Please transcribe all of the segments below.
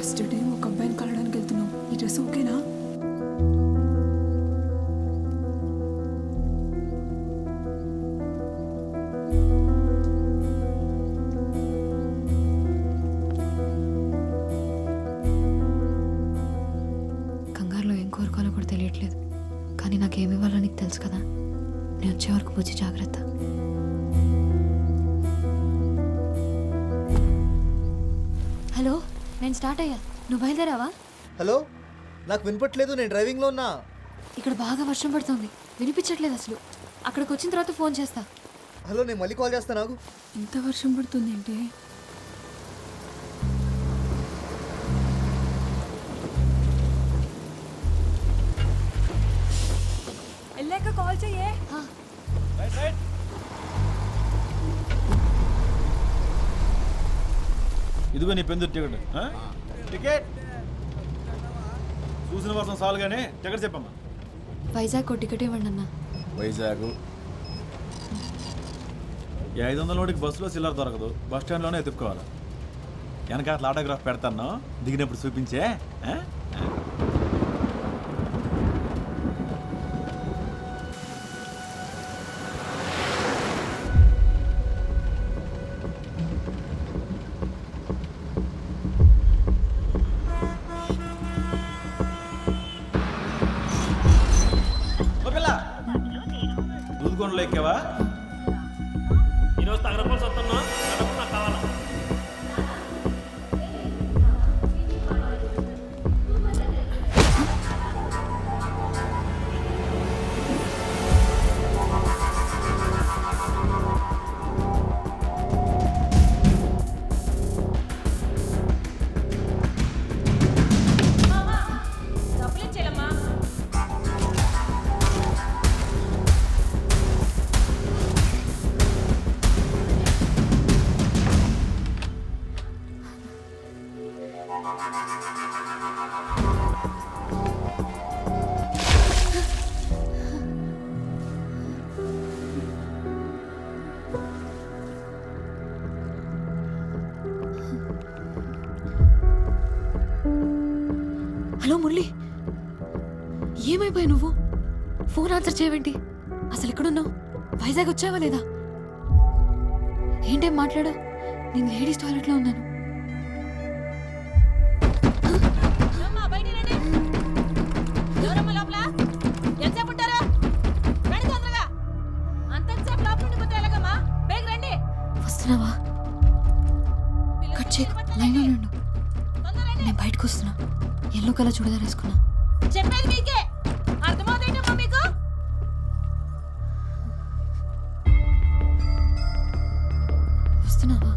First day ఒక అబ్బాయిని కలవడానికి వెళ్తున్నావు. ఈ డ్రెస్ ఓకేనా? కంగారులో ఏం కోరుకోవాలో కూడా తెలియట్లేదు. కానీ నాకేమి ఇవ్వాలో నీకు తెలుసు కదా. నేను వచ్చే వరకు పూచి జాగ్రత్త. హలో, నేను స్టార్ట్ అయ్యా. నువ్వు బయలుదేరావా? హలో, నాకు వినపట్లేదు. నేను డ్రైవింగ్లో ఉన్నా. ఇక్కడ బాగా వర్షం పడుతుంది, వినిపించట్లేదు అసలు. అక్కడికి వచ్చిన తర్వాత ఫోన్ చేస్తా. హలో, నేను మళ్ళీ కాల్ చేస్తాను. నాకు ఇంత వర్షం పడుతుంది అంటే వెళ్ళాక కాల్ చెయ్యే. ఇదిగో నీ పెందు టికెట్. టికెట్ చూసిన వర్షం చాలు కానీ టికెట్ చెప్పమ్మా. వైజాగ్ టికెట్ ఇవ్వండి అన్న. వైజాగ్ 500 నోటికి బస్సులో చిల్లర దొరకదు, బస్ స్టాండ్లోనే ఎత్తుక్కోవాలి. వెనక అట్లా ఆటోగ్రాఫ్ పెడతాను, దిగినప్పుడు చూపించే. దూదుకొండలో ఎక్కావా? ఈరోజు తగరపల్సి వస్తున్నా, నాకు కావాలా? హలో మురళి, ఏమైపోయావు నువ్వు? ఫోన్ ఆన్సర్ చేయవేంటి? అసలు ఎక్కడున్నావు? వైజాగ్ వచ్చావా లేదా? ఏంటేం మాట్లాడా? నేను లేడీస్ టాయిలెట్లో ఉన్నాను. వస్తున్నావా? కట్ చేయకు, లైన్లో ఉండు. నేను బయటకు వస్తున్నా. ఎల్లో కలర్ చూడదా వేసుకున్నా. చెప్పేది మీకే అర్థమవుతుందమ్మా మీకు? వస్తున్నావా?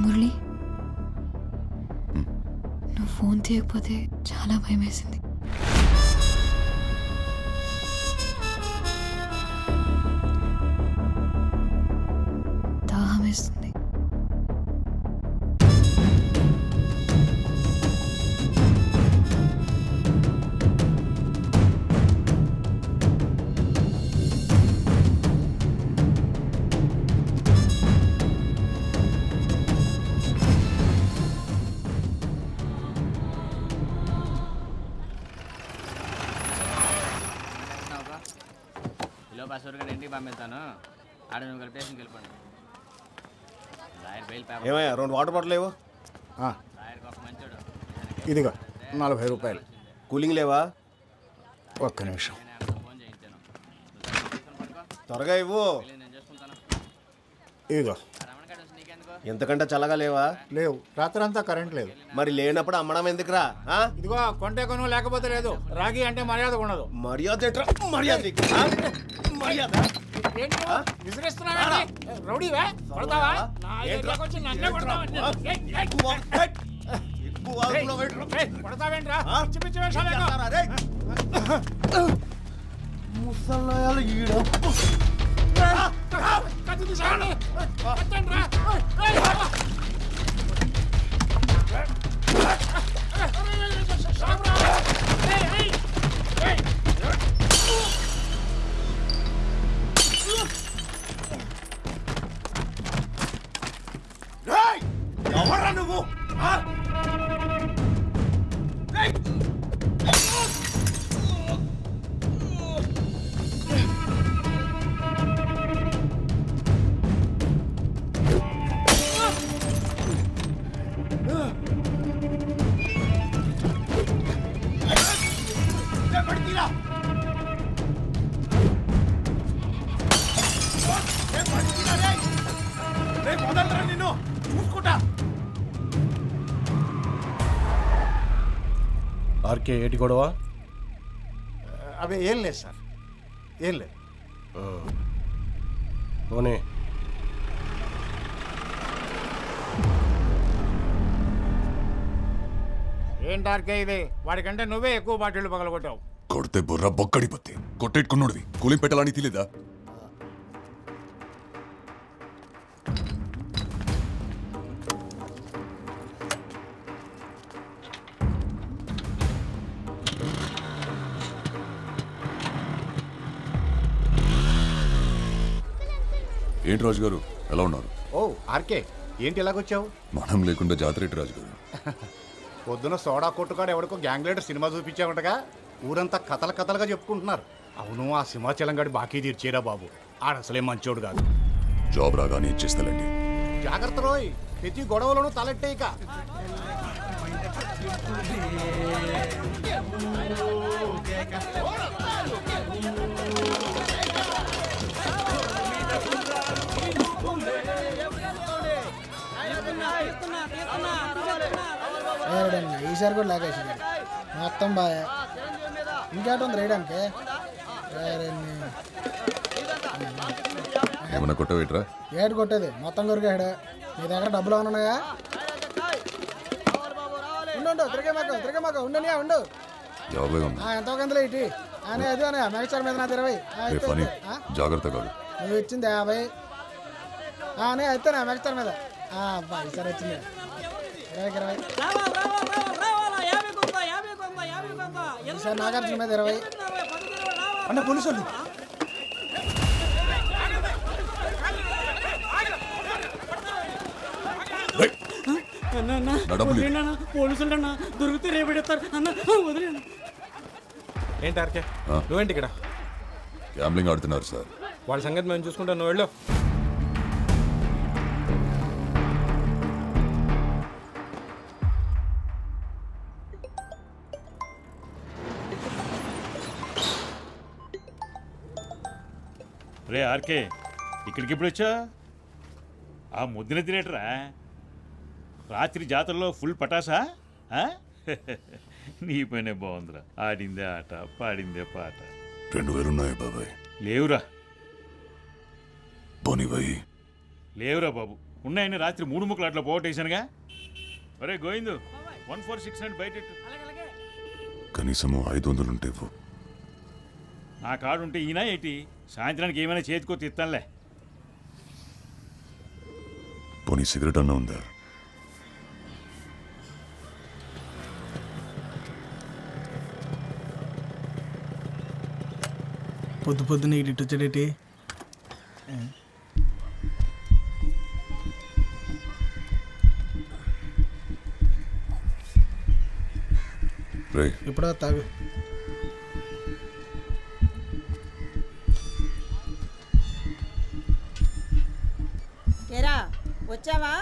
మురళి, నువ్వు ఫోన్ తీయకపోతే చాలా భయం వేసింది. దాహం వేస్తుంది. బస్సుగా ఇంటికి పంపిస్తాను. ఆడ నువ్వు స్టేషన్కి వెళ్ళిపోండి. ఏమయ్యా 2 వాటర్ బాటిల్ లేవు? ఇదిగో 40 రూపాయలు. కూలింగ్ లేవా? ఒక్క నిమిషం, త్వరగా ఇవ్వు. ఇదిగో. ఎంతకంటే చల్లగా లేవా? లేవు, రాత్రంతా కరెంట్ లేదు. మరి లేనప్పుడు అమ్మడం ఎందుకురా? ఇదిగో కొంటే కొను, లేకపోతే లేదు. రాగి అంటే మర్యాద ఉండదు. మర్యాద ఎట్రా? మర్యాద మర్యాద రౌడీవా? కొడతావా? కొడతావేంట్రా? ఆర్కే ఏటి గొడవ? అవి ఏం లేదు సార్, ఏం లేదు. పోనీ ఏంటి ఆర్కే ఇది? వాడికంటే నువ్వే ఎక్కువ బాటిళ్ళు పగలగొట్టావు. కొడితే బుర్ర బొక్కడిపోతే కొట్టెట్టుకున్నోడివి కూలింగ్ పెట్టాలని తెలియదా? ఏంటి రాజు గారు ఎలా ఉన్నారు? ఓ ఆర్కే, ఏంటి ఇలాగొచ్చావు? మనం లేకుండా జాతరేటి రాజు గారు. పొద్దున సోడా కొట్టుకాడు ఎవడికో గ్యాంగ్ లీడర్ సినిమా చూపించామంటగా ఊరంతా కథలు కథలుగా చెప్పుకుంటున్నారు. అవును, ఆ సింహాచలం గడి బాకీ తీర్చేరా బాబు. ఆడసలే మంచోడు కాదు. జాబ్ రాగానే ఇచ్చేస్తానండి. జాగ్రత్త రోయ్, ప్రతి గొడవలోనూ తలెట్టేయక. ఈసారి కూడా లాగేసింది మొత్తం బాగా. ఇంకేటుంది రేయడానికి? ఏమన్నా కొట్టవేట్రా? ఏడు కొట్టేది మొత్తం కొరికాడు. నీ దగ్గర డబ్బులు ఉన్నాయా? ఉండు, తిరిగే మాకు ఉండు. ఎంతో కందులు ఇటు అనే అది అనే మెగస్టార్ మీద నా 20. జాగ్రత్త కాదు. నువ్వు ఇచ్చింది 50. అనే అయితే నా మెగస్టార్ మీద ఈసారి వచ్చింది 20. ఈసారి నాగార్జున మీద 20. అన్న పోలీసు వాళ్ళు పోలీసులు దొరికితే రేపెడతారు అన్న, వదిలేను. ఏంటి ఆర్కే నువ్వేంటి ఇక్కడ? గ్యాంబ్లింగ్ ఆడుతున్నారు సార్. వాళ్ళ సంగతి మేము చూసుకుంటాం, నువ్వు వెళ్ళు. రే ఆర్కే, ఇక్కడికి ఎప్పుడు వచ్చా? ఆ ముద్దున తినేటరా రాత్రి జాతరలో ఫుల్ పటాసా? నీ పనే బాగుందిరా. ఆడిందే ఆట, పాడిందే పాట. 2000 ఉన్నాయి బాబాయ్. లేవురా పోనివ్వయి. లేవురా బాబు, ఉన్నాయని రాత్రి 3 ముక్కలు అట్లా పోగొట్టేశానుగా. ఒరే గోవిందు, 146 బయట కనీసము 500 ఉంటే ఇవ్వు. నా కాడు ఉంటే ఈయన ఏంటి? సాయంత్రానికి ఏమైనా చేతికో తిత్తానులే. పోనీ సిగరెట్ అన్నా ఉందా? పొద్దున ఇటు వచ్చాడేటి? ఇప్పుడు తాగు. ఏరా వచ్చావా?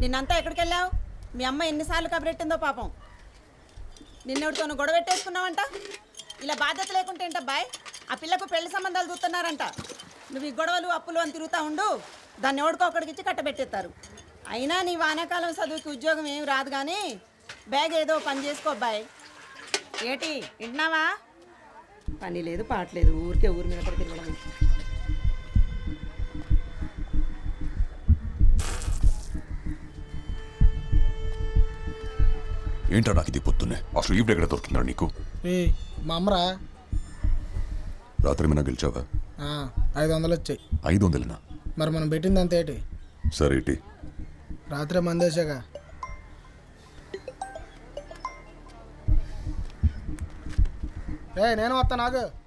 నిన్నంతా ఎక్కడికి వెళ్ళావు? మీ అమ్మ ఎన్నిసార్లు కబరెట్టిందో పాపం. నిన్నెవడితోనూ గొడవ పెట్టేసుకున్నావంట. ఇలా బాధ్యత లేకుంటే ఏంటబ్బాయ్? ఆ పిల్లకు పెళ్లి సంబంధాలు చూస్తున్నారంట. నువ్వు ఈ గొడవలు అప్పులు అని తిరుగుతూ ఉండు, దాన్ని ఎవడికో ఒకడికి ఇచ్చి కట్టబెట్టేస్తారు. అయినా నీ వానాకాలం చదువుకి ఉద్యోగం ఏమి రాదు, కానీ బ్యాగ్ ఏదో పని చేసుకో అబ్బాయి. ఏటి వింటున్నావా? పని లేదు పాటలేదు, ఊరికే ఊరి మీద పడి తిరగడం. ఏంటో నాకు ఇది పొద్దున్నే అసలు ఈవిడ ఎక్కడ దొరుకుతున్నాడు నీకు? మా అమ్మరా రాత్రి ఏమైనా గెలిచావా? 500 వచ్చాయి. 500నా? మరి మనం పెట్టింది అంత ఏంటి? సరే ఇటీ. రాత్రి మందేశాగా. నేను వస్తా నాకు.